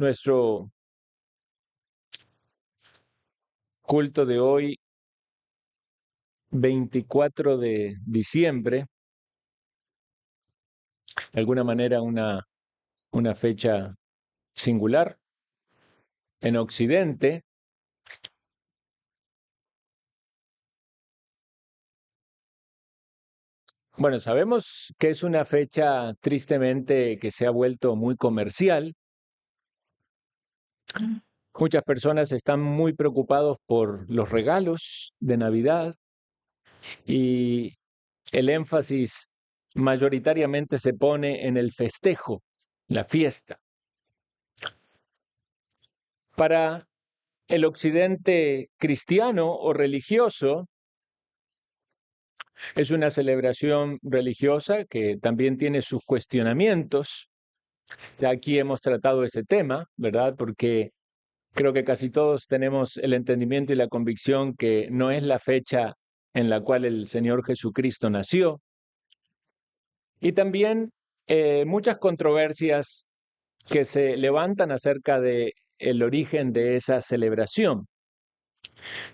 nuestro culto de hoy, 24 de diciembre, de alguna manera una fecha singular en Occidente. Bueno, sabemos que es una fecha tristemente que se ha vuelto muy comercial. Muchas personas están muy preocupados por los regalos de Navidad y el énfasis mayoritariamente se pone en el festejo, la fiesta. Para el occidente cristiano o religioso, es una celebración religiosa que también tiene sus cuestionamientos. Ya aquí hemos tratado ese tema, ¿verdad? Porque creo que casi todos tenemos el entendimiento y la convicción que no es la fecha en la cual el Señor Jesucristo nació. Y también muchas controversias que se levantan acerca de el origen de esa celebración.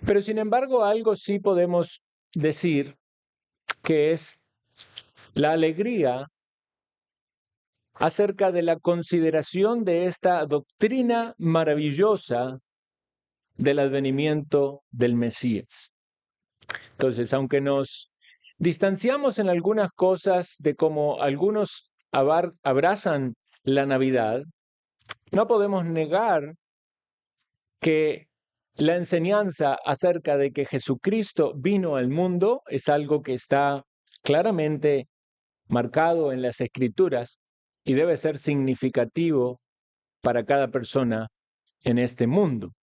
Pero sin embargo, algo sí podemos decir, que es la alegría acerca de la consideración de esta doctrina maravillosa del advenimiento del Mesías. Entonces, aunque nos distanciamos en algunas cosas de cómo algunos abrazan la Navidad, no podemos negar que la enseñanza acerca de que Jesucristo vino al mundo es algo que está claramente marcado en las Escrituras y debe ser significativo para cada persona en este mundo,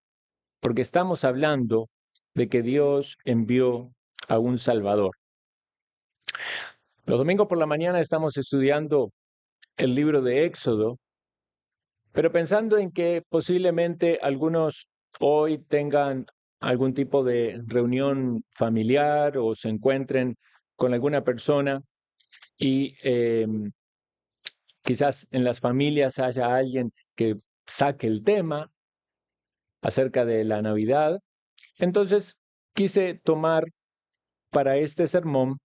porque estamos hablando de que Dios envió a un Salvador. Los domingos por la mañana estamos estudiando el libro de Éxodo, pero pensando en que posiblemente algunos hoy tengan algún tipo de reunión familiar o se encuentren con alguna persona y quizás en las familias haya alguien que saque el tema acerca de la Navidad. Entonces quise tomar para este sermón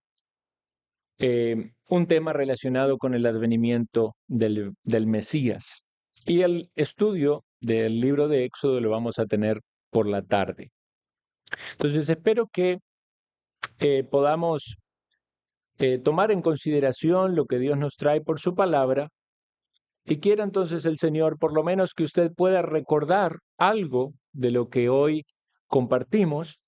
un tema relacionado con el advenimiento del Mesías. Y el estudio del libro de Éxodo lo vamos a tener por la tarde. Entonces espero que podamos tomar en consideración lo que Dios nos trae por su palabra. Y quiera entonces el Señor, por lo menos que usted pueda recordar algo de lo que hoy compartimos,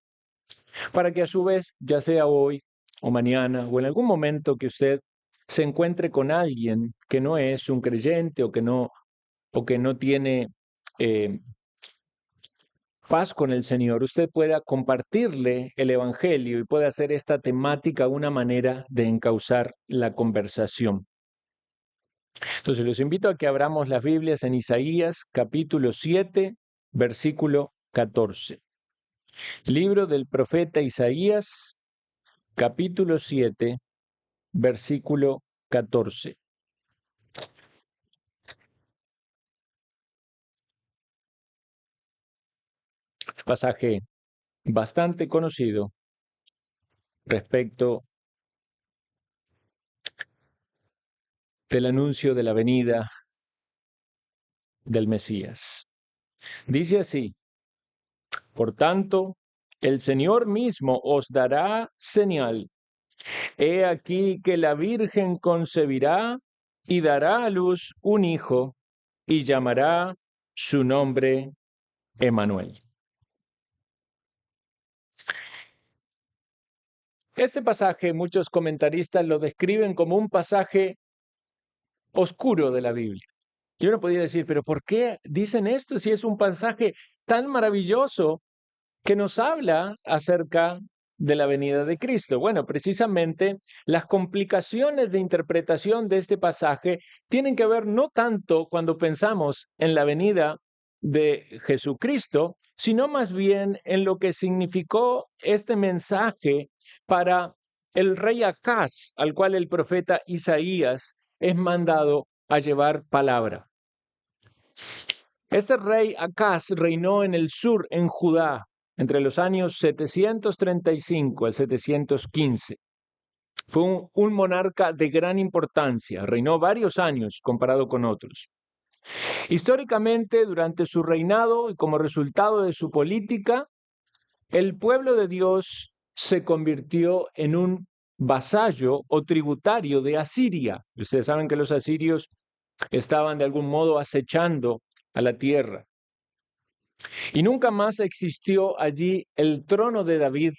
para que a su vez, ya sea hoy o mañana o en algún momento que usted se encuentre con alguien que no es un creyente o que no tiene paz con el Señor, usted pueda compartirle el Evangelio y pueda hacer esta temática una manera de encauzar la conversación. Entonces los invito a que abramos las Biblias en Isaías capítulo 7, versículo 14. Libro del profeta Isaías, capítulo 7, versículo 14. Pasaje bastante conocido respecto del anuncio de la venida del Mesías. Dice así: por tanto, el Señor mismo os dará señal. He aquí que la Virgen concebirá y dará a luz un hijo y llamará su nombre Emmanuel. Este pasaje muchos comentaristas lo describen como un pasaje oscuro de la Biblia. Y uno podría decir, pero ¿por qué dicen esto si es un pasaje tan maravilloso que nos habla acerca de la venida de Cristo? Bueno, precisamente las complicaciones de interpretación de este pasaje tienen que ver no tanto cuando pensamos en la venida de Jesucristo, sino más bien en lo que significó este mensaje para el rey Acaz, al cual el profeta Isaías es mandado a llevar palabra. Este rey Acaz reinó en el sur, en Judá, entre los años 735 al 715. Fue un monarca de gran importancia, reinó varios años comparado con otros. Históricamente, durante su reinado y como resultado de su política, el pueblo de Dios se convirtió en un vasallo o tributario de Asiria. Ustedes saben que los asirios estaban de algún modo acechando a la tierra. Y nunca más existió allí el trono de David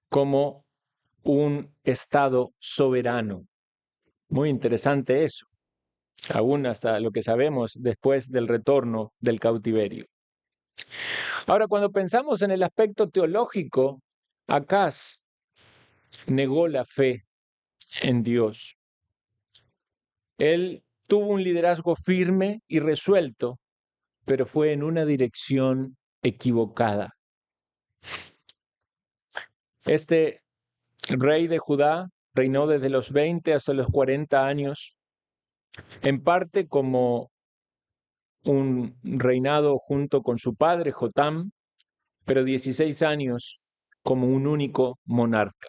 como un estado soberano. Muy interesante eso, aún hasta lo que sabemos después del retorno del cautiverio. Ahora, cuando pensamos en el aspecto teológico, Acaz negó la fe en Dios. Él tuvo un liderazgo firme y resuelto, pero fue en una dirección equivocada. Este rey de Judá reinó desde los 20 hasta los 40 años, en parte como un reinado junto con su padre Jotam, pero 16 años como un único monarca.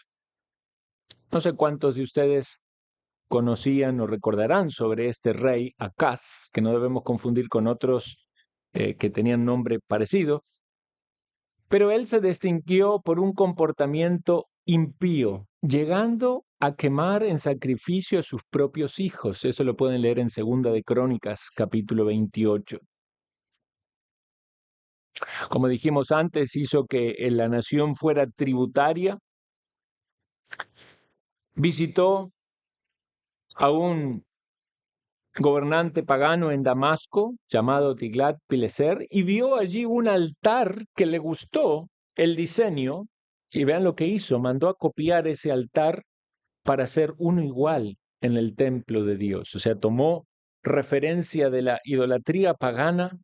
No sé cuántos de ustedes conocían o recordarán sobre este rey Acaz, que no debemos confundir con otros que tenían nombre parecido, pero él se distinguió por un comportamiento impío, llegando a quemar en sacrificio a sus propios hijos. Eso lo pueden leer en Segunda de Crónicas, capítulo 28. Como dijimos antes, hizo que la nación fuera tributaria. Visitó a un gobernante pagano en Damasco, llamado Tiglat-Pileser, y vio allí un altar que le gustó el diseño, y vean lo que hizo, mandó a copiar ese altar para hacer uno igual en el templo de Dios. O sea, tomó referencia de la idolatría pagana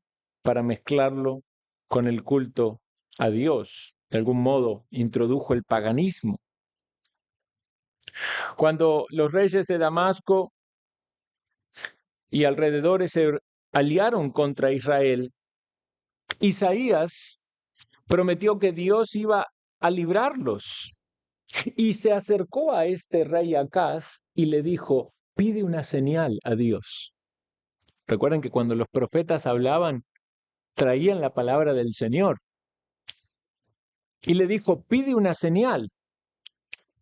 para mezclarlo con el culto a Dios. De algún modo, introdujo el paganismo. Cuando los reyes de Damasco y alrededores se aliaron contra Israel, Isaías prometió que Dios iba a librarlos y se acercó a este rey Acaz y le dijo: pide una señal a Dios. Recuerden que cuando los profetas hablaban, traían la palabra del Señor. Y le dijo: pide una señal.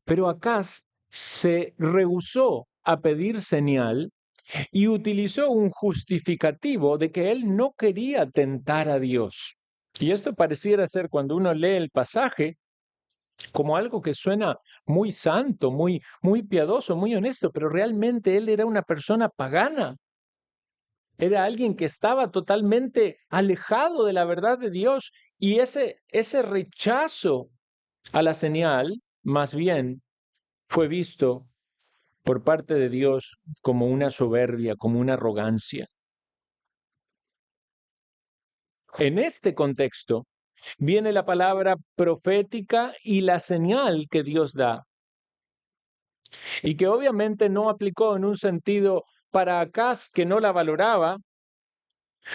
Pero Acaz se rehusó a pedir señal y utilizó un justificativo de que él no quería tentar a Dios. Y esto pareciera ser, cuando uno lee el pasaje, como algo que suena muy santo, muy piadoso, muy honesto, pero realmente él era una persona pagana. Era alguien que estaba totalmente alejado de la verdad de Dios, y ese rechazo a la señal, más bien, fue visto por parte de Dios como una soberbia, como una arrogancia. En este contexto viene la palabra profética y la señal que Dios da, y que obviamente no aplicó en un sentido para Acaz, que no la valoraba,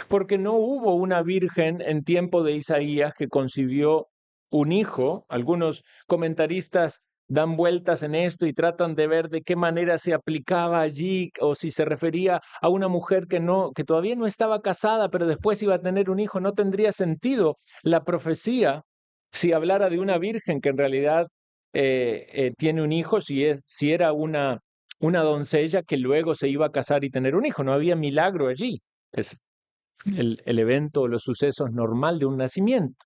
porque no hubo una virgen en tiempo de Isaías que concibió un hijo. Algunos comentaristas dan vueltas en esto y tratan de ver de qué manera se aplicaba allí, o si se refería a una mujer que todavía no estaba casada, pero después iba a tener un hijo. No tendría sentido la profecía si hablara de una virgen que en realidad tiene un hijo, si era una doncella que luego se iba a casar y tener un hijo. No había milagro allí. Es el evento o los sucesos normal de un nacimiento.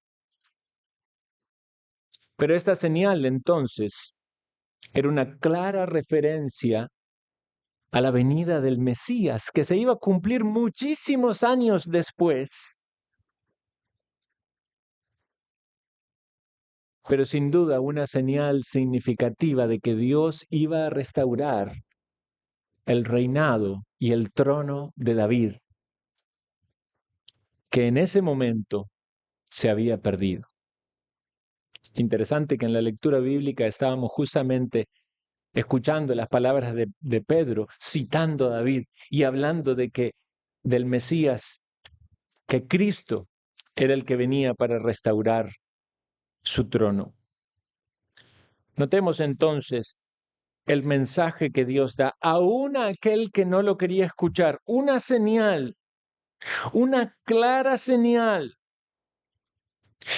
Pero esta señal entonces era una clara referencia a la venida del Mesías, que se iba a cumplir muchísimos años después. Pero sin duda una señal significativa de que Dios iba a restaurar el reinado y el trono de David, que en ese momento se había perdido. Interesante que en la lectura bíblica estábamos justamente escuchando las palabras de Pedro, citando a David y hablando de que del Mesías que Cristo era el que venía para restaurar su trono. Notemos entonces el mensaje que Dios da aún a aquel que no lo quería escuchar, una señal, una clara señal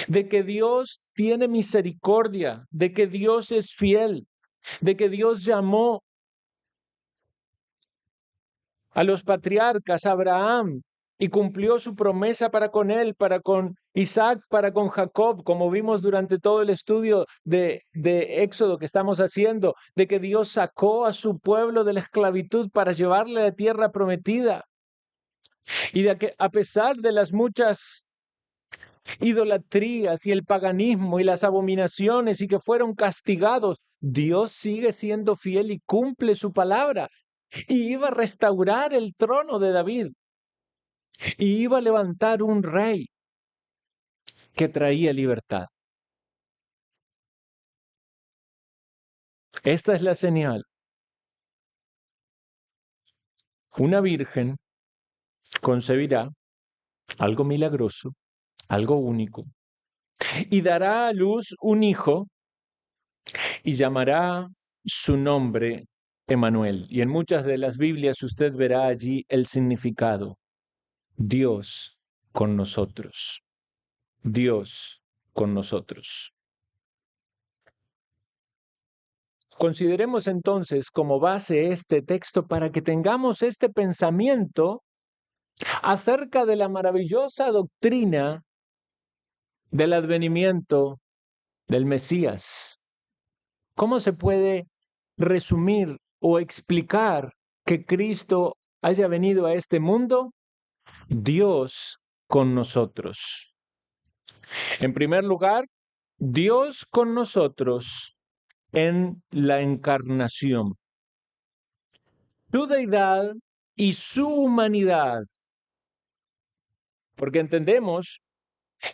de que Dios tiene misericordia, de que Dios es fiel, de que Dios llamó a los patriarcas, a Abraham, y cumplió su promesa para con él, para con Isaac, para con Jacob, como vimos durante todo el estudio de Éxodo que estamos haciendo, de que Dios sacó a su pueblo de la esclavitud para llevarle a la tierra prometida, y de que a pesar de las muchas idolatrías y el paganismo y las abominaciones y que fueron castigados, Dios sigue siendo fiel y cumple su palabra. Y iba a restaurar el trono de David. Y iba a levantar un rey que traía libertad. Esta es la señal. Una virgen concebirá algo milagroso, algo único, y dará a luz un hijo y llamará su nombre Emmanuel. Y en muchas de las Biblias usted verá allí el significado. Dios con nosotros. Dios con nosotros. Consideremos entonces como base este texto para que tengamos este pensamiento acerca de la maravillosa doctrina del advenimiento del Mesías. ¿Cómo se puede resumir o explicar que Cristo haya venido a este mundo? Dios con nosotros. En primer lugar, Dios con nosotros en la encarnación. Su deidad y su humanidad. Porque entendemos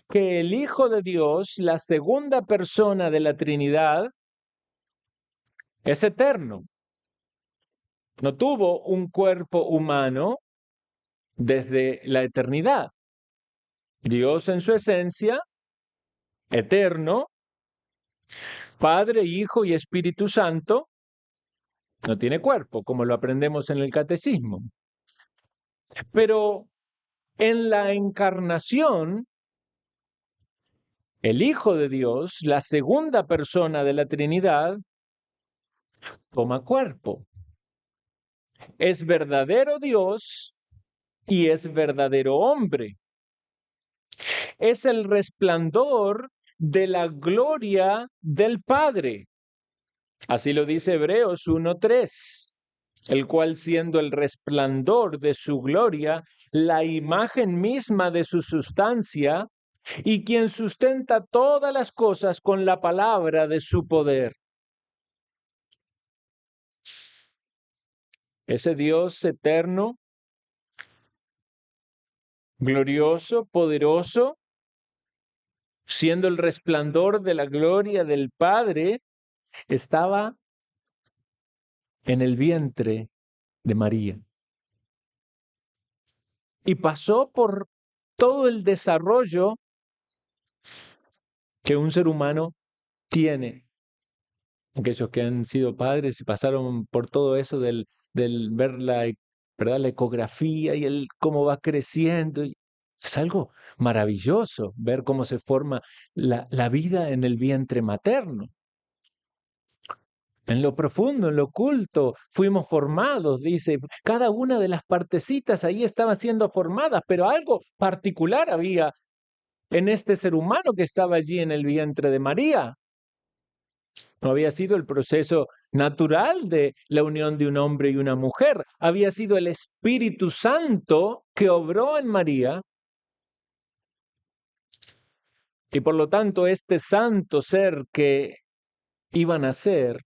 que el Hijo de Dios, la segunda persona de la Trinidad, es eterno. No tuvo un cuerpo humano desde la eternidad. Dios en su esencia, eterno, Padre, Hijo y Espíritu Santo, no tiene cuerpo, como lo aprendemos en el catecismo. Pero en la encarnación, el Hijo de Dios, la segunda persona de la Trinidad, toma cuerpo. Es verdadero Dios y es verdadero hombre. Es el resplandor de la gloria del Padre. Así lo dice Hebreos 1:3, el cual siendo el resplandor de su gloria, la imagen misma de su sustancia, y quien sustenta todas las cosas con la palabra de su poder. Ese Dios eterno, glorioso, poderoso, siendo el resplandor de la gloria del Padre, estaba en el vientre de María. Y pasó por todo el desarrollo que un ser humano tiene. Aquellos que han sido padres y pasaron por todo eso del ver ¿verdad? La ecografía y el cómo va creciendo. Es algo maravilloso ver cómo se forma la vida en el vientre materno. En lo profundo, en lo oculto, fuimos formados, dice. Cada una de las partecitas ahí estaba siendo formadas, pero algo particular había en este ser humano que estaba allí en el vientre de María. No había sido el proceso natural de la unión de un hombre y una mujer. Había sido el Espíritu Santo que obró en María. Y por lo tanto, este santo ser que iba a nacer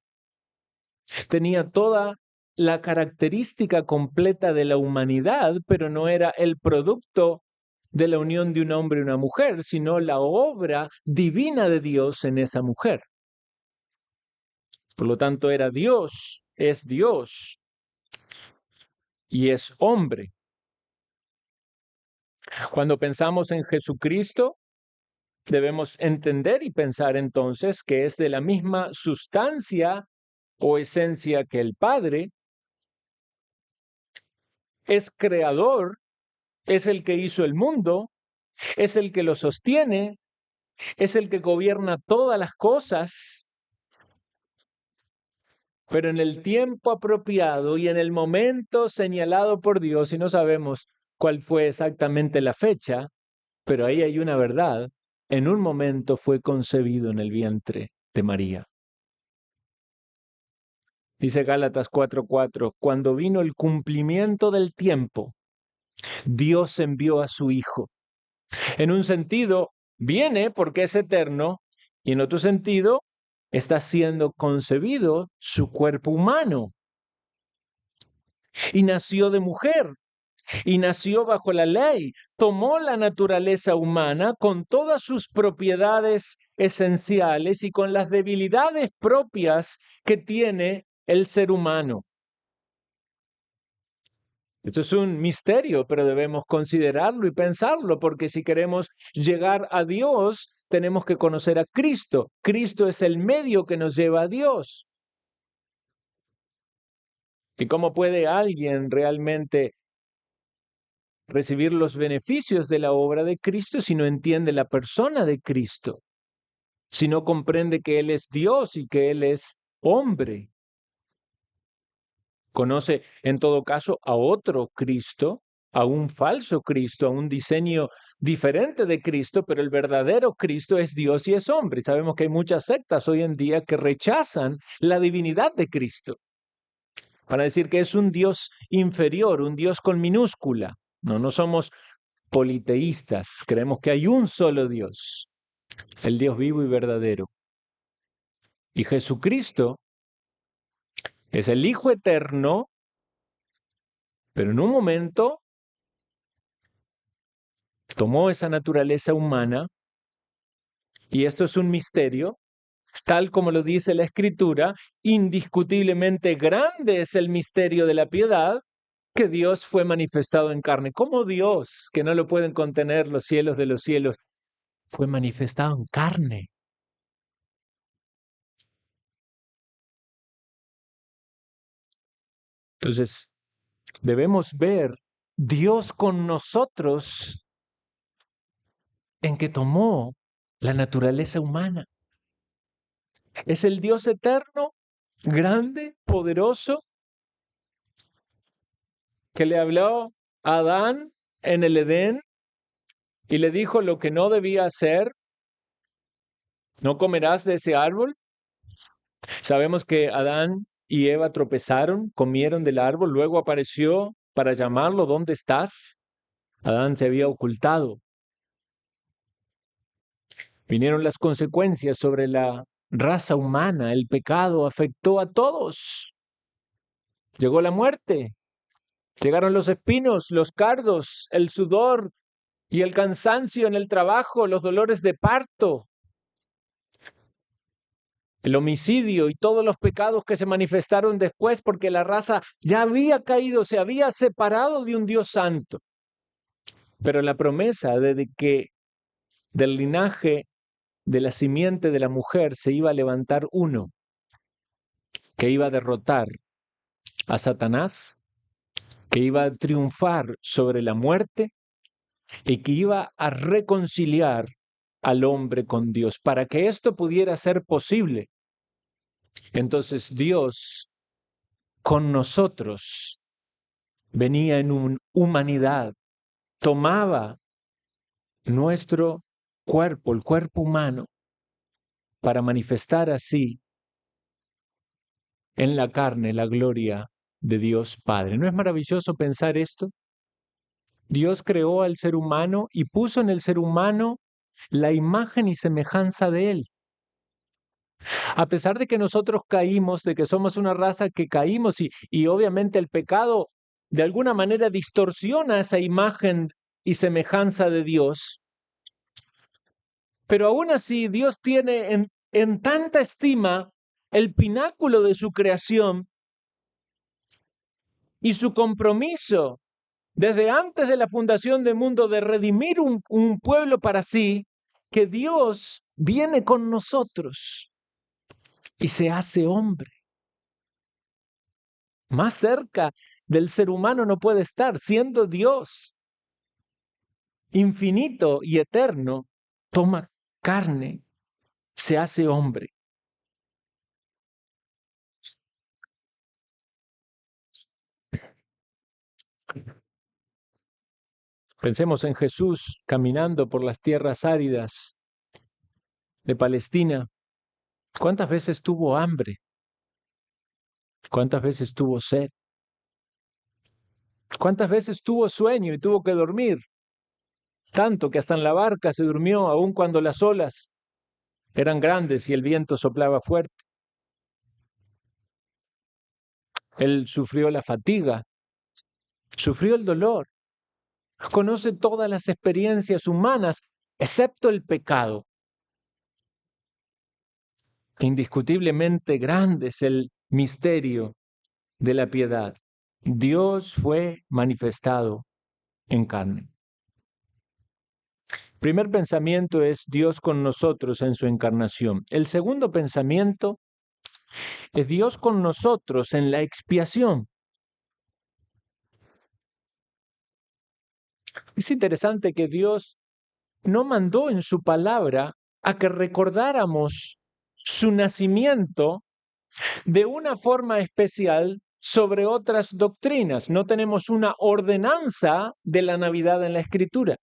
tenía toda la característica completa de la humanidad, pero no era el producto de la unión de un hombre y una mujer, sino la obra divina de Dios en esa mujer. Por lo tanto, era Dios, es Dios y es hombre. Cuando pensamos en Jesucristo, debemos entender y pensar entonces que es de la misma sustancia o esencia que el Padre, es creador, es el que hizo el mundo, es el que lo sostiene, es el que gobierna todas las cosas, pero en el tiempo apropiado y en el momento señalado por Dios, y no sabemos cuál fue exactamente la fecha, pero ahí hay una verdad, en un momento fue concebido en el vientre de María. Dice Gálatas 4:4, cuando vino el cumplimiento del tiempo, Dios envió a su Hijo. En un sentido, viene porque es eterno, y en otro sentido, está siendo concebido su cuerpo humano. Y nació de mujer, y nació bajo la ley. Tomó la naturaleza humana con todas sus propiedades esenciales y con las debilidades propias que tiene el ser humano. Esto es un misterio, pero debemos considerarlo y pensarlo, porque si queremos llegar a Dios, tenemos que conocer a Cristo. Cristo es el medio que nos lleva a Dios. ¿Y cómo puede alguien realmente recibir los beneficios de la obra de Cristo si no entiende la persona de Cristo? Si no comprende que Él es Dios y que Él es hombre. Conoce en todo caso a otro Cristo, a un falso Cristo, a un diseño diferente de Cristo, pero el verdadero Cristo es Dios y es hombre. Y sabemos que hay muchas sectas hoy en día que rechazan la divinidad de Cristo para decir que es un Dios inferior, un Dios con minúscula. No somos politeístas, creemos que hay un solo Dios, el Dios vivo y verdadero. Y Jesucristo es el Hijo eterno, pero en un momento tomó esa naturaleza humana, y esto es un misterio, tal como lo dice la Escritura, indiscutiblemente grande es el misterio de la piedad, que Dios fue manifestado en carne. ¿Cómo Dios, que no lo pueden contener los cielos de los cielos, fue manifestado en carne? Entonces, debemos ver Dios con nosotros en que tomó la naturaleza humana. Es el Dios eterno, grande, poderoso, que le habló a Adán en el Edén y le dijo lo que no debía hacer: no comerás de ese árbol. Sabemos que Adán y Eva tropezaron, comieron del árbol, luego apareció para llamarlo: ¿dónde estás? Adán se había ocultado. Vinieron las consecuencias sobre la raza humana, el pecado afectó a todos. Llegó la muerte, llegaron los espinos, los cardos, el sudor y el cansancio en el trabajo, los dolores de parto, el homicidio y todos los pecados que se manifestaron después, porque la raza ya había caído, se había separado de un Dios santo. Pero la promesa de que del linaje de la simiente de la mujer se iba a levantar uno que iba a derrotar a Satanás, que iba a triunfar sobre la muerte y que iba a reconciliar al hombre con Dios. Para que esto pudiera ser posible, entonces Dios con nosotros venía en humanidad, tomaba nuestro cuerpo, el cuerpo humano, para manifestar así en la carne la gloria de Dios Padre. ¿No es maravilloso pensar esto? Dios creó al ser humano y puso en el ser humano la imagen y semejanza de él. A pesar de que nosotros caímos, de que somos una raza que caímos y obviamente el pecado de alguna manera distorsiona esa imagen y semejanza de Dios, pero aún así Dios tiene en tanta estima el pináculo de su creación y su compromiso desde antes de la fundación del mundo, de redimir un pueblo para sí, que Dios viene con nosotros y se hace hombre. Más cerca del ser humano no puede estar, siendo Dios infinito y eterno, toma carne, se hace hombre. Pensemos en Jesús caminando por las tierras áridas de Palestina. ¿Cuántas veces tuvo hambre? ¿Cuántas veces tuvo sed? ¿Cuántas veces tuvo sueño y tuvo que dormir? Tanto que hasta en la barca se durmió, aun cuando las olas eran grandes y el viento soplaba fuerte. Él sufrió la fatiga, sufrió el dolor, conoce todas las experiencias humanas, excepto el pecado. Indiscutiblemente grande es el misterio de la piedad. Dios fue manifestado en carne. Primer pensamiento es Dios con nosotros en su encarnación. El segundo pensamiento es Dios con nosotros en la expiación. Es interesante que Dios no mandó en su palabra a que recordáramos su nacimiento de una forma especial sobre otras doctrinas. No tenemos una ordenanza de la Navidad en la Escritura,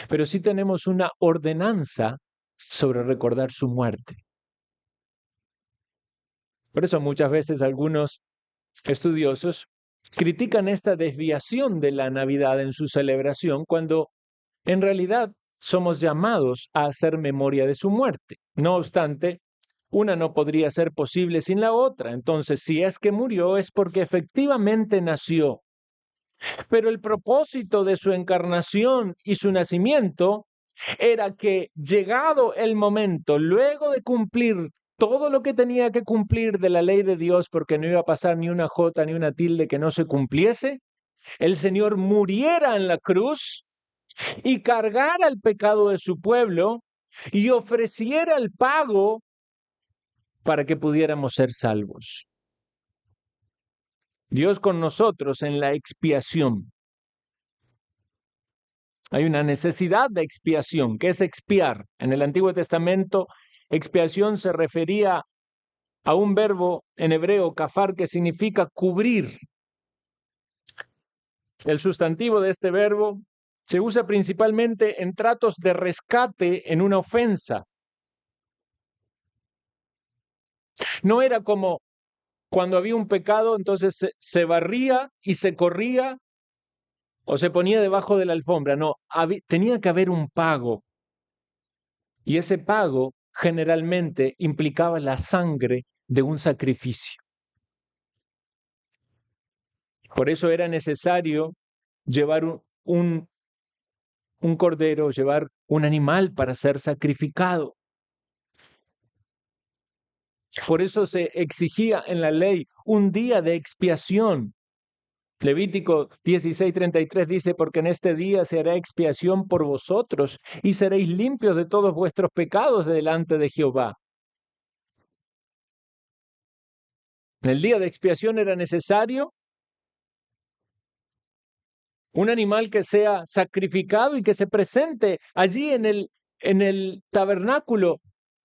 pero sí tenemos una ordenanza sobre recordar su muerte. Por eso muchas veces algunos estudiosos critican esta desviación de la Navidad en su celebración cuando en realidad somos llamados a hacer memoria de su muerte. No obstante, una no podría ser posible sin la otra. Entonces, si es que murió, es porque efectivamente nació. Pero el propósito de su encarnación y su nacimiento era que, llegado el momento, luego de cumplir todo lo que tenía que cumplir de la ley de Dios, porque no iba a pasar ni una jota ni una tilde que no se cumpliese, el Señor muriera en la cruz y cargara el pecado de su pueblo y ofreciera el pago para que pudiéramos ser salvos. Dios con nosotros en la expiación. Hay una necesidad de expiación. ¿Qué es expiar? En el Antiguo Testamento, expiación se refería a un verbo en hebreo, kafar, que significa cubrir. El sustantivo de este verbo se usa principalmente en tratos de rescate en una ofensa. No era como cuando había un pecado, entonces se barría y se corría o se ponía debajo de la alfombra. No, tenía que haber un pago. Y ese pago generalmente implicaba la sangre de un sacrificio. Por eso era necesario llevar un cordero, llevar un animal para ser sacrificado. Por eso se exigía en la ley un día de expiación. Levítico 16:33 dice, porque en este día se hará expiación por vosotros y seréis limpios de todos vuestros pecados delante de Jehová. En el día de expiación era necesario un animal que sea sacrificado y que se presente allí en el tabernáculo,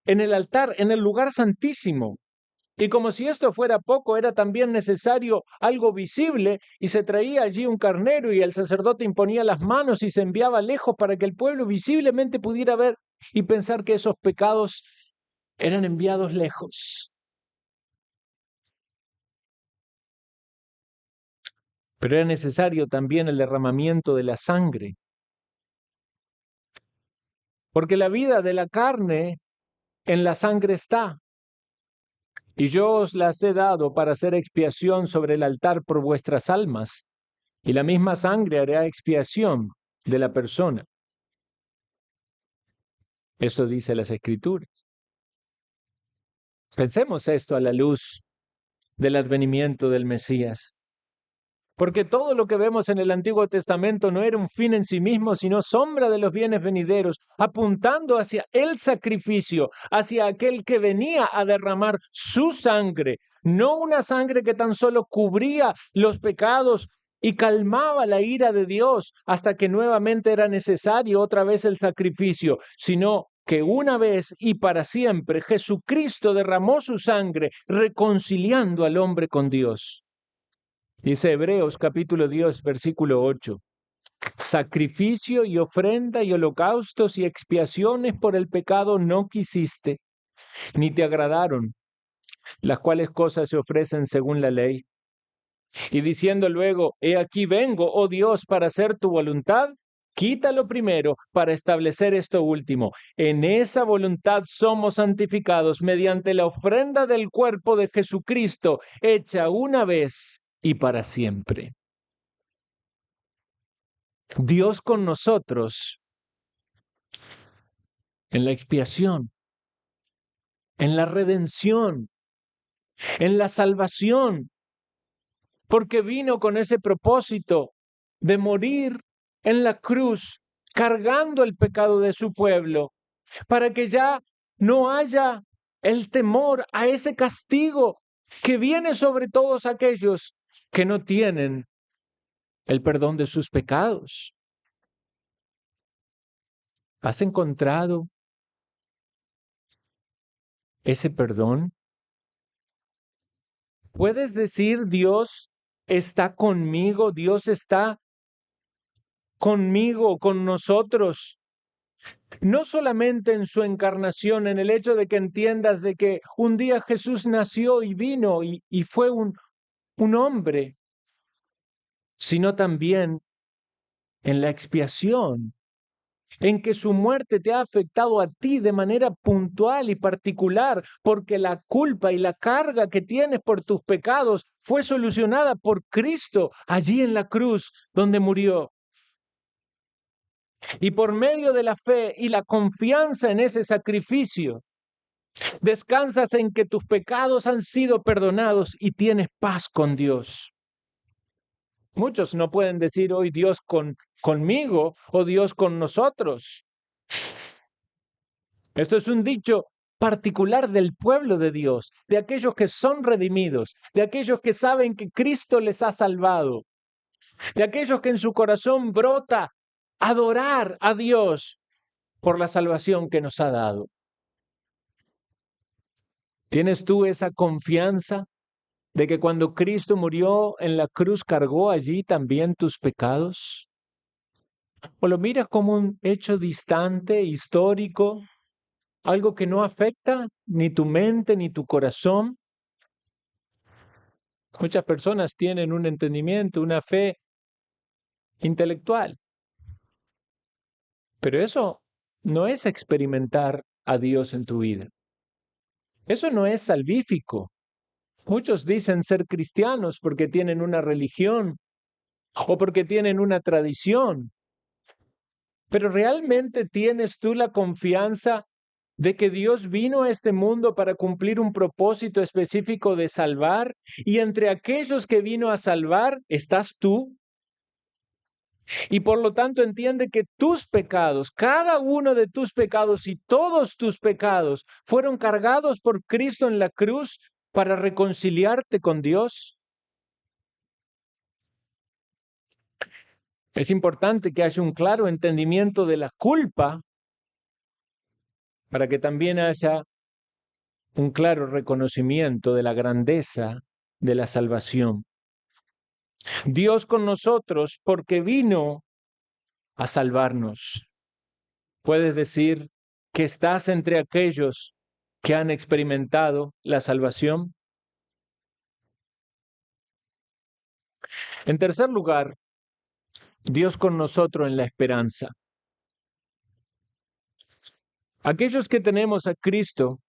en el altar, en el lugar santísimo. Y como si esto fuera poco, era también necesario algo visible y se traía allí un carnero y el sacerdote imponía las manos y se enviaba lejos para que el pueblo visiblemente pudiera ver y pensar que esos pecados eran enviados lejos. Pero era necesario también el derramamiento de la sangre, porque la vida de la carne en la sangre está. Y yo os las he dado para hacer expiación sobre el altar por vuestras almas, y la misma sangre hará expiación de la persona. Eso dice las Escrituras. Pensemos esto a la luz del advenimiento del Mesías. Porque todo lo que vemos en el Antiguo Testamento no era un fin en sí mismo, sino sombra de los bienes venideros, apuntando hacia el sacrificio, hacia aquel que venía a derramar su sangre, no una sangre que tan solo cubría los pecados y calmaba la ira de Dios hasta que nuevamente era necesario otra vez el sacrificio, sino que una vez y para siempre Jesucristo derramó su sangre reconciliando al hombre con Dios. Dice Hebreos capítulo 10, versículo 8. Sacrificio y ofrenda y holocaustos y expiaciones por el pecado no quisiste, ni te agradaron, las cuales cosas se ofrecen según la ley. Y diciendo luego, he aquí vengo, oh Dios, para hacer tu voluntad, quítalo primero para establecer esto último. En esa voluntad somos santificados mediante la ofrenda del cuerpo de Jesucristo, hecha una vez y para siempre. Dios con nosotros en la expiación, en la redención, en la salvación, porque vino con ese propósito de morir en la cruz, cargando el pecado de su pueblo, para que ya no haya el temor a ese castigo que viene sobre todos aquellos que no tienen el perdón de sus pecados. ¿Has encontrado ese perdón? ¿Puedes decir, Dios está conmigo, Dios está conmigo, con nosotros? No solamente en su encarnación, en el hecho de que entiendas de que un día Jesús nació y vino y fue un hombre, sino también en la expiación, en que su muerte te ha afectado a ti de manera puntual y particular, porque la culpa y la carga que tienes por tus pecados fue solucionada por Cristo allí en la cruz donde murió. Y por medio de la fe y la confianza en ese sacrificio, descansas en que tus pecados han sido perdonados y tienes paz con Dios. Muchos no pueden decir hoy Dios conmigo o Dios con nosotros. Esto es un dicho particular del pueblo de Dios, de aquellos que son redimidos, de aquellos que saben que Cristo les ha salvado, de aquellos que en su corazón brota adorar a Dios por la salvación que nos ha dado. ¿Tienes tú esa confianza de que cuando Cristo murió en la cruz cargó allí también tus pecados? ¿O lo miras como un hecho distante, histórico, algo que no afecta ni tu mente ni tu corazón? Muchas personas tienen un entendimiento, una fe intelectual, pero eso no es experimentar a Dios en tu vida. Eso no es salvífico. Muchos dicen ser cristianos porque tienen una religión o porque tienen una tradición, pero ¿realmente tienes tú la confianza de que Dios vino a este mundo para cumplir un propósito específico de salvar? Y entre aquellos que vino a salvar, ¿estás tú? Y por lo tanto entiende que tus pecados, cada uno de tus pecados y todos tus pecados fueron cargados por Cristo en la cruz para reconciliarte con Dios. Es importante que haya un claro entendimiento de la culpa para que también haya un claro reconocimiento de la grandeza de la salvación. Dios con nosotros porque vino a salvarnos. Puedes decir que estás entre aquellos que han experimentado la salvación. En tercer lugar, Dios con nosotros en la esperanza. Aquellos que tenemos a Cristo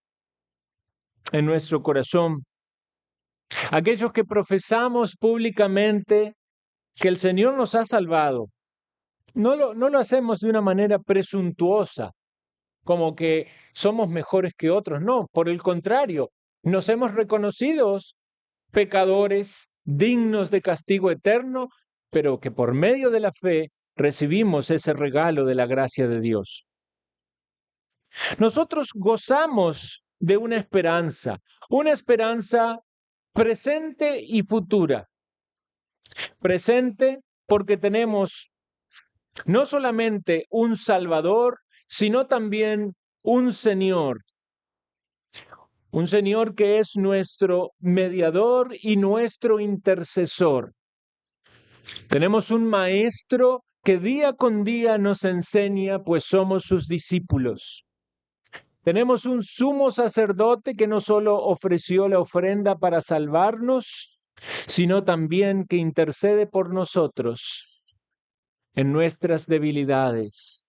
en nuestro corazón, aquellos que profesamos públicamente que el Señor nos ha salvado, no lo hacemos de una manera presuntuosa, como que somos mejores que otros. No, por el contrario, nos hemos reconocido pecadores, dignos de castigo eterno, pero que por medio de la fe recibimos ese regalo de la gracia de Dios. Nosotros gozamos de una esperanza presente y futura. Presente porque tenemos no solamente un Salvador, sino también un Señor que es nuestro mediador y nuestro intercesor. Tenemos un Maestro que día con día nos enseña, pues somos sus discípulos. Tenemos un sumo sacerdote que no solo ofreció la ofrenda para salvarnos, sino también que intercede por nosotros en nuestras debilidades.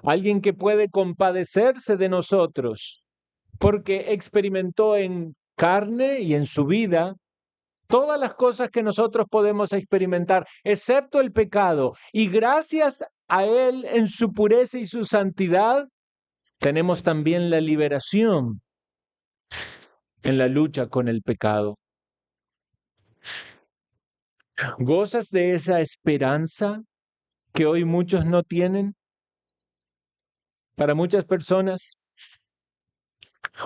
Alguien que puede compadecerse de nosotros, porque experimentó en carne y en su vida todas las cosas que nosotros podemos experimentar, excepto el pecado. Y gracias a Él, en su pureza y su santidad, tenemos también la liberación en la lucha con el pecado. ¿Gozas de esa esperanza que hoy muchos no tienen? Para muchas personas,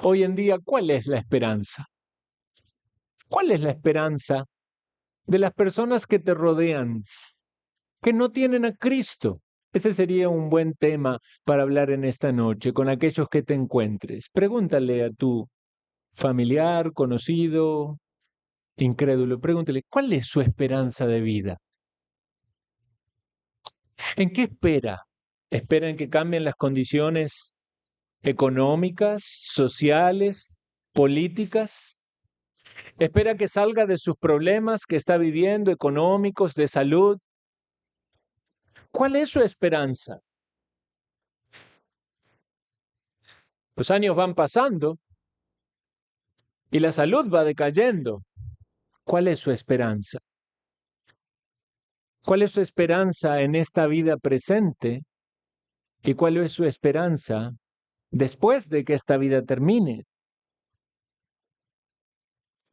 hoy en día, ¿cuál es la esperanza? ¿Cuál es la esperanza de las personas que te rodean, que no tienen a Cristo? Ese sería un buen tema para hablar en esta noche con aquellos que te encuentres. Pregúntale a tu familiar, conocido, incrédulo, pregúntale, ¿cuál es su esperanza de vida? ¿En qué espera? ¿Espera en que cambien las condiciones económicas, sociales, políticas? ¿Espera que salga de sus problemas que está viviendo, económicos, de salud? ¿Cuál es su esperanza? Los años van pasando y la salud va decayendo. ¿Cuál es su esperanza? ¿Cuál es su esperanza en esta vida presente? ¿Y cuál es su esperanza después de que esta vida termine?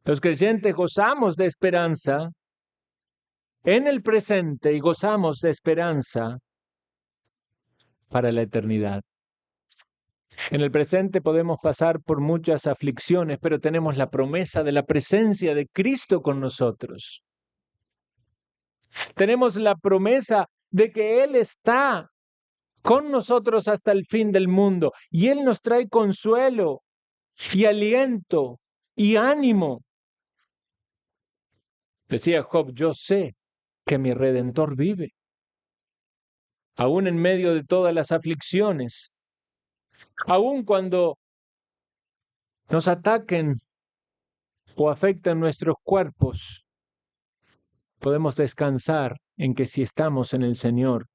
Los creyentes gozamos de esperanza en el presente y gozamos de esperanza para la eternidad. En el presente podemos pasar por muchas aflicciones, pero tenemos la promesa de la presencia de Cristo con nosotros. Tenemos la promesa de que Él está con nosotros hasta el fin del mundo y Él nos trae consuelo y aliento y ánimo. Decía Job, yo sé que mi Redentor vive. Aún en medio de todas las aflicciones, aún cuando nos ataquen o afecten nuestros cuerpos, podemos descansar en que si estamos en el Señor,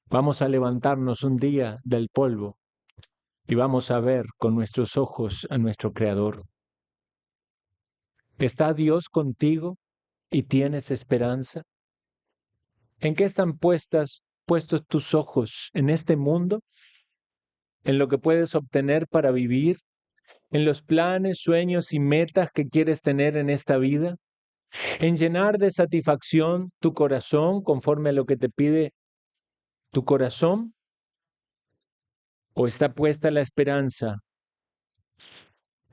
vamos a levantarnos un día del polvo y vamos a ver con nuestros ojos a nuestro Creador. ¿Está Dios contigo y tienes esperanza? ¿En qué están puestos tus ojos? ¿En este mundo? ¿En lo que puedes obtener para vivir? ¿En los planes, sueños y metas que quieres tener en esta vida? ¿En llenar de satisfacción tu corazón conforme a lo que te pide tu corazón? ¿O está puesta la esperanza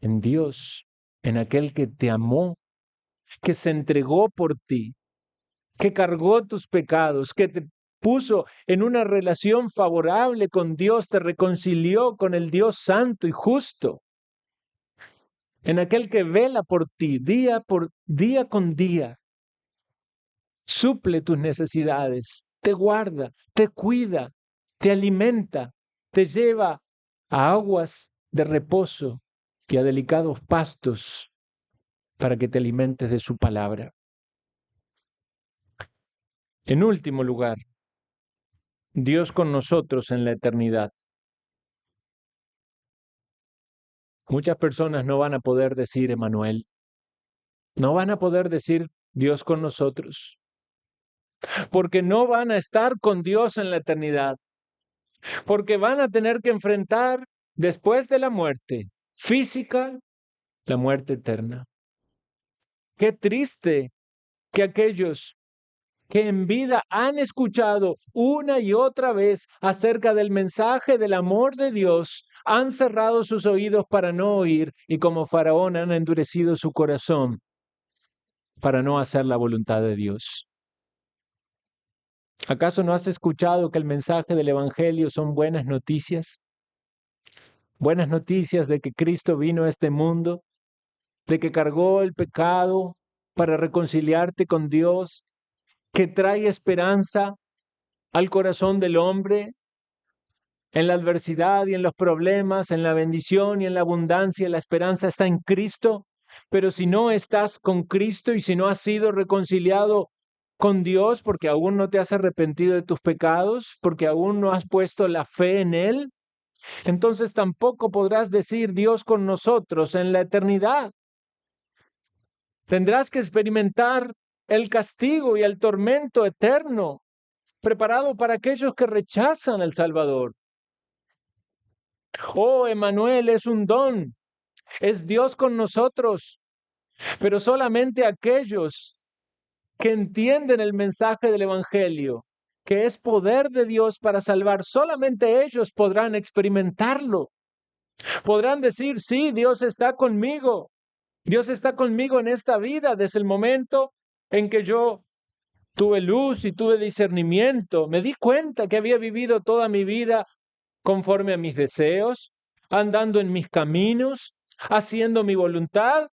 en Dios, en aquel que te amó, que se entregó por ti, que cargó tus pecados, que te puso en una relación favorable con Dios, te reconcilió con el Dios santo y justo, en aquel que vela por ti día con día, suple tus necesidades, te guarda, te cuida, te alimenta, te lleva a aguas de reposo y a delicados pastos para que te alimentes de su palabra. En último lugar, Dios con nosotros en la eternidad. Muchas personas no van a poder decir Emmanuel, no van a poder decir Dios con nosotros, porque no van a estar con Dios en la eternidad, porque van a tener que enfrentar después de la muerte física, la muerte eterna. Qué triste que aquellos que en vida han escuchado una y otra vez acerca del mensaje del amor de Dios, han cerrado sus oídos para no oír y como Faraón han endurecido su corazón para no hacer la voluntad de Dios. ¿Acaso no has escuchado que el mensaje del Evangelio son buenas noticias? Buenas noticias de que Cristo vino a este mundo, de que cargó el pecado para reconciliarte con Dios, que trae esperanza al corazón del hombre en la adversidad y en los problemas, en la bendición y en la abundancia. La esperanza está en Cristo, pero si no estás con Cristo y si no has sido reconciliado con Dios porque aún no te has arrepentido de tus pecados, porque aún no has puesto la fe en Él, entonces tampoco podrás decir Dios con nosotros en la eternidad. Tendrás que experimentar el castigo y el tormento eterno preparado para aquellos que rechazan al Salvador. Oh, Emmanuel es un don, es Dios con nosotros, pero solamente aquellos que entienden el mensaje del Evangelio, que es poder de Dios para salvar, solamente ellos podrán experimentarlo. Podrán decir, sí, Dios está conmigo. Dios está conmigo en esta vida desde el momento en que yo tuve luz y tuve discernimiento. Me di cuenta que había vivido toda mi vida conforme a mis deseos, andando en mis caminos, haciendo mi voluntad,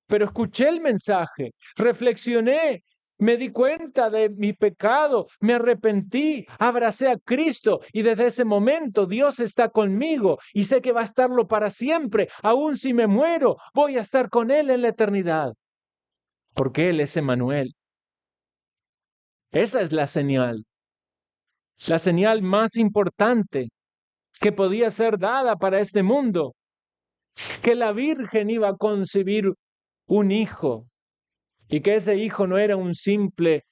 pero escuché el mensaje, reflexioné, me di cuenta de mi pecado, me arrepentí, abracé a Cristo y desde ese momento Dios está conmigo y sé que va a estarlo para siempre. Aun si me muero, voy a estar con Él en la eternidad, porque Él es Emmanuel. Esa es la señal más importante que podía ser dada para este mundo, que la Virgen iba a concebir un hijo y que ese hijo no era un simple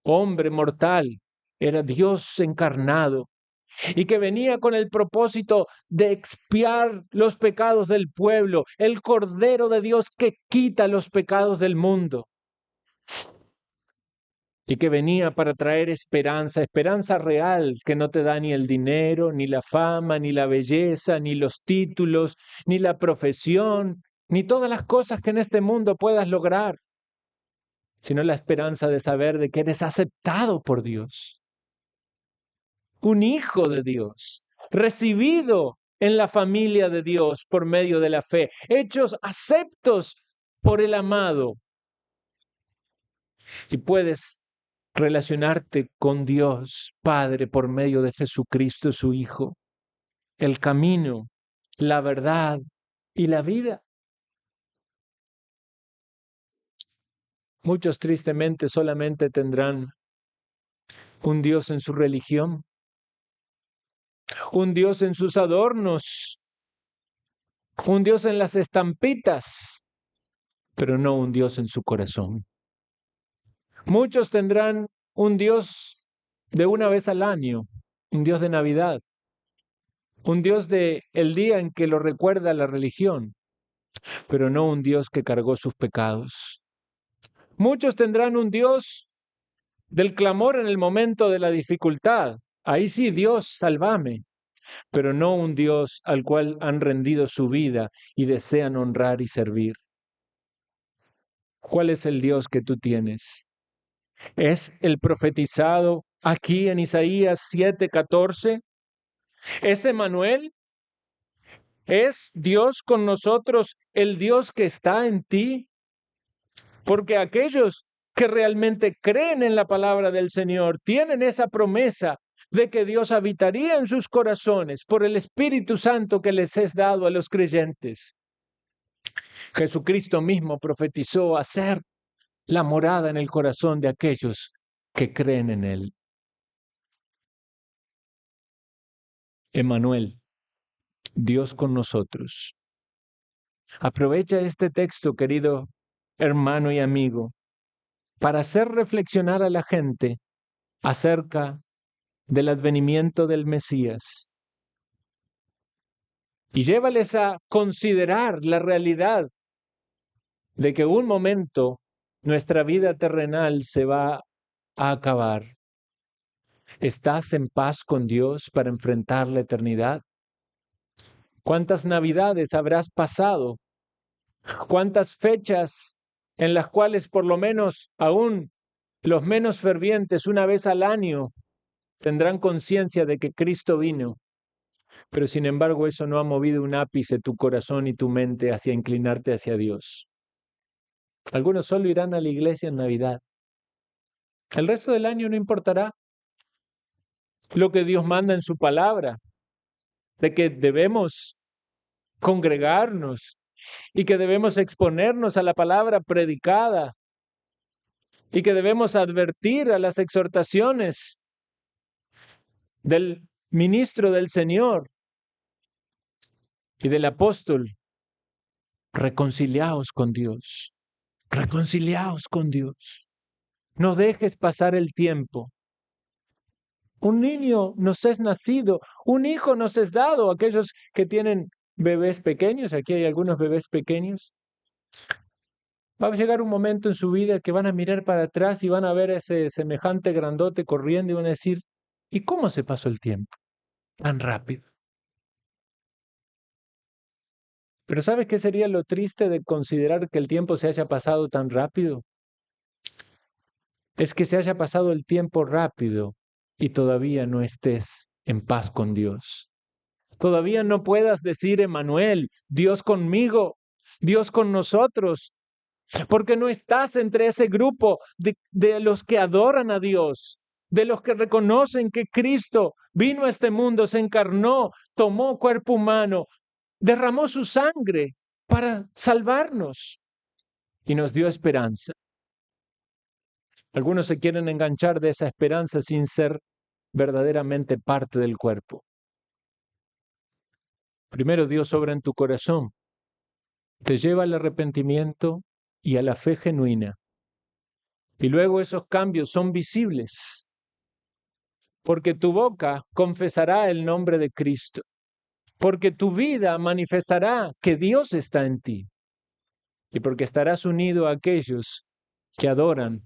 hombre mortal, era Dios encarnado y que venía con el propósito de expiar los pecados del pueblo, el Cordero de Dios que quita los pecados del mundo. Y que venía para traer esperanza, esperanza real que no te da ni el dinero, ni la fama, ni la belleza, ni los títulos, ni la profesión, ni todas las cosas que en este mundo puedas lograr, sino la esperanza de saber de que eres aceptado por Dios, un hijo de Dios, recibido en la familia de Dios por medio de la fe, hechos aceptos por el amado. Y puedes relacionarte con Dios Padre por medio de Jesucristo, su Hijo, el camino, la verdad y la vida. Muchos tristemente solamente tendrán un Dios en su religión, un Dios en sus adornos, un Dios en las estampitas, pero no un Dios en su corazón. Muchos tendrán un Dios de una vez al año, un Dios de Navidad, un Dios de el día en que lo recuerda la religión, pero no un Dios que cargó sus pecados. Muchos tendrán un Dios del clamor en el momento de la dificultad. Ahí sí, Dios, sálvame, pero no un Dios al cual han rendido su vida y desean honrar y servir. ¿Cuál es el Dios que tú tienes? ¿Es el profetizado aquí en Isaías 7:14? ¿Es Emmanuel? ¿Es Dios con nosotros, el Dios que está en ti? Porque aquellos que realmente creen en la palabra del Señor tienen esa promesa de que Dios habitaría en sus corazones por el Espíritu Santo que les es dado a los creyentes. Jesucristo mismo profetizó hacer la morada en el corazón de aquellos que creen en Él. Emmanuel, Dios con nosotros. Aprovecha este texto, querido hermano y amigo, para hacer reflexionar a la gente acerca del advenimiento del Mesías y llévales a considerar la realidad de que un momento nuestra vida terrenal se va a acabar. ¿Estás en paz con Dios para enfrentar la eternidad? ¿Cuántas navidades habrás pasado? ¿Cuántas fechas en las cuales por lo menos aún los menos fervientes una vez al año tendrán conciencia de que Cristo vino? Pero sin embargo eso no ha movido un ápice tu corazón y tu mente hacia inclinarte hacia Dios. Algunos solo irán a la iglesia en Navidad. El resto del año no importará lo que Dios manda en su palabra, de que debemos congregarnos y que debemos exponernos a la palabra predicada y que debemos advertir a las exhortaciones del ministro del Señor y del apóstol. Reconciliaos con Dios, reconciliaos con Dios. No dejes pasar el tiempo. Un niño nos es nacido, un hijo nos es dado. Aquellos que tienen bebés pequeños, aquí hay algunos bebés pequeños, va a llegar un momento en su vida que van a mirar para atrás y van a ver a ese semejante grandote corriendo y van a decir, ¿y cómo se pasó el tiempo tan rápido? Pero ¿sabes qué sería lo triste de considerar que el tiempo se haya pasado tan rápido? Es que se haya pasado el tiempo rápido y todavía no estés en paz con Dios. Todavía no puedas decir, Emmanuel, Dios conmigo, Dios con nosotros, porque no estás entre ese grupo de los que adoran a Dios, de los que reconocen que Cristo vino a este mundo, se encarnó, tomó cuerpo humano, derramó su sangre para salvarnos y nos dio esperanza. Algunos se quieren enganchar de esa esperanza sin ser verdaderamente parte del cuerpo. Primero Dios obra en tu corazón, te lleva al arrepentimiento y a la fe genuina. Y luego esos cambios son visibles, porque tu boca confesará el nombre de Cristo, porque tu vida manifestará que Dios está en ti, y porque estarás unido a aquellos que adoran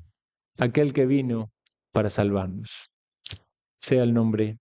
a aquel que vino para salvarnos. Sea el nombre